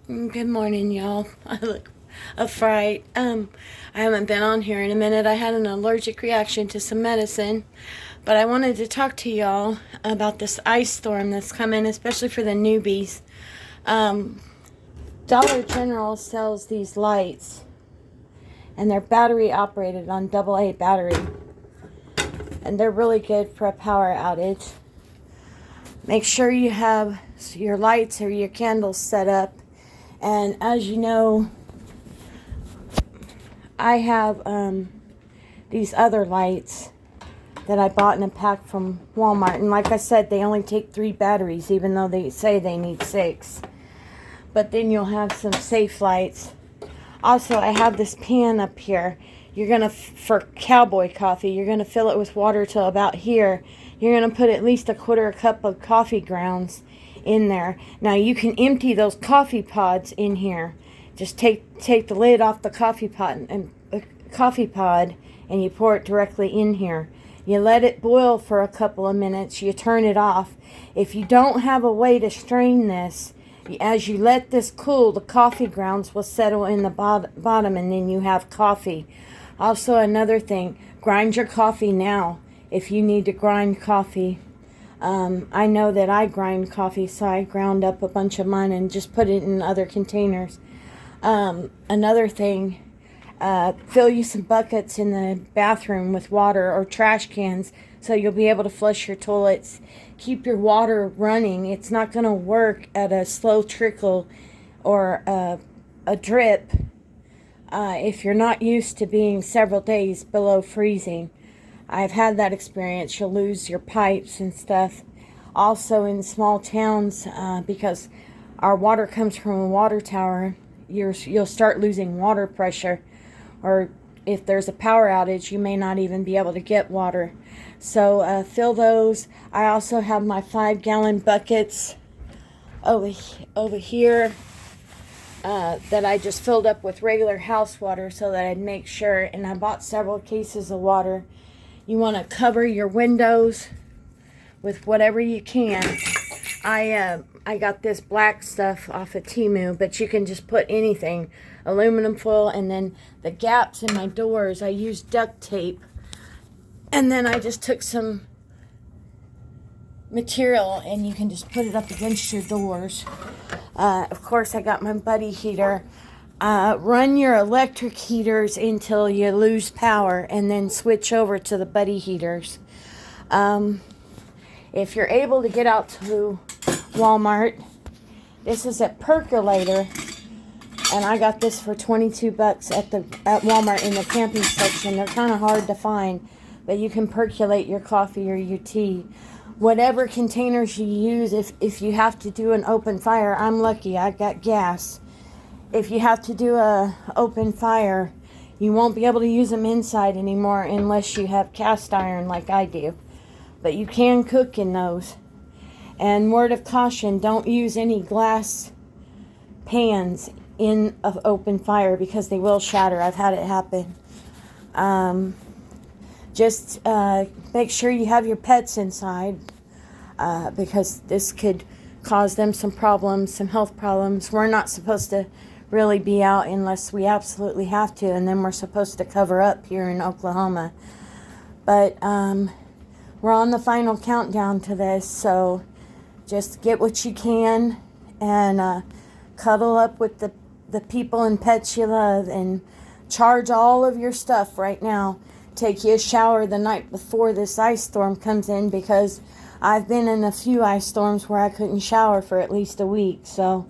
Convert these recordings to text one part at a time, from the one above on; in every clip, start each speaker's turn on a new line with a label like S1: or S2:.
S1: Good morning, y'all. I look a fright. I haven't been on here in a minute. I had an allergic reaction to some medicine, but I wanted to talk to y'all about this ice storm that's coming, especially for the newbies. Dollar General sells these lights, and they're battery operated on AA battery, and they're really good for a power outage. Make sure you have your lights or your candles set up. And as you know, I have these other lights that I bought in a pack from Walmart. And like I said, they only take 3 batteries, even though they say they need 6. But then you'll have some safe lights. Also, I have this pan up here. You're going to, for Cowboy coffee, you're going to fill it with water till about here. You're going to put at least 1/4 cup of coffee grounds in there. Now you can empty those coffee pods in here. Just take the lid off the coffee pot and you pour it directly in here. You let it boil for a couple of minutes. You turn it off. If you don't have a way to strain this, as you let this cool, the coffee grounds will settle in the bottom, and then you have coffee. Also, another thing, grind your coffee now if you need to grind coffee. I know that I grind coffee, so I ground up a bunch of mine and just put it in other containers. Another thing, fill you some buckets in the bathroom with water or trash cans so you'll be able to flush your toilets. Keep your water running. It's not going to work at a slow trickle or a drip if you're not used to being several days below freezing. I've had that experience. You'll lose your pipes and stuff. Also in small towns, because our water comes from a water tower, you'll start losing water pressure. Or if there's a power outage, you may not even be able to get water. So fill those. I also have my 5-gallon buckets over here that I just filled up with regular house water so that I'd make sure. And I bought several cases of water. You want to cover your windows with whatever you can. I got this black stuff off of Temu, but you can just put anything. Aluminum foil, and then the gaps in my doors, I used duct tape. And then I just took some material, and you can just put it up against your doors. Of course, I got my buddy heater. Run your electric heaters until you lose power, and then switch over to the buddy heaters. If you're able to get out to Walmart, this is a percolator, and I got this for $22 at Walmart in the camping section. They're kind of hard to find, but you can percolate your coffee or your tea. Whatever containers you use, if you have to do an open fire, I'm lucky, I got gas. If you have to do a open fire, you won't be able to use them inside anymore unless you have cast iron like I do. But you can cook in those. And word of caution, don't use any glass pans in an open fire because they will shatter. I've had it happen. Just make sure you have your pets inside because this could cause them some problems, some health problems. We're not supposed to really be out unless we absolutely have to, and then we're supposed to cover up here in Oklahoma. But we're on the final countdown to this, so just get what you can and cuddle up with the people and pets you love, and charge all of your stuff right now. Take you a shower the night before this ice storm comes in, because I've been in a few ice storms where I couldn't shower for at least a week. So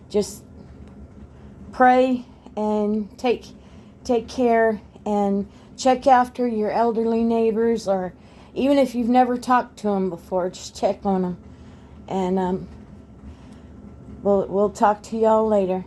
S1: just pray and take care, and check after your elderly neighbors, or even if you've never talked to them before, just check on them. And we'll talk to y'all later.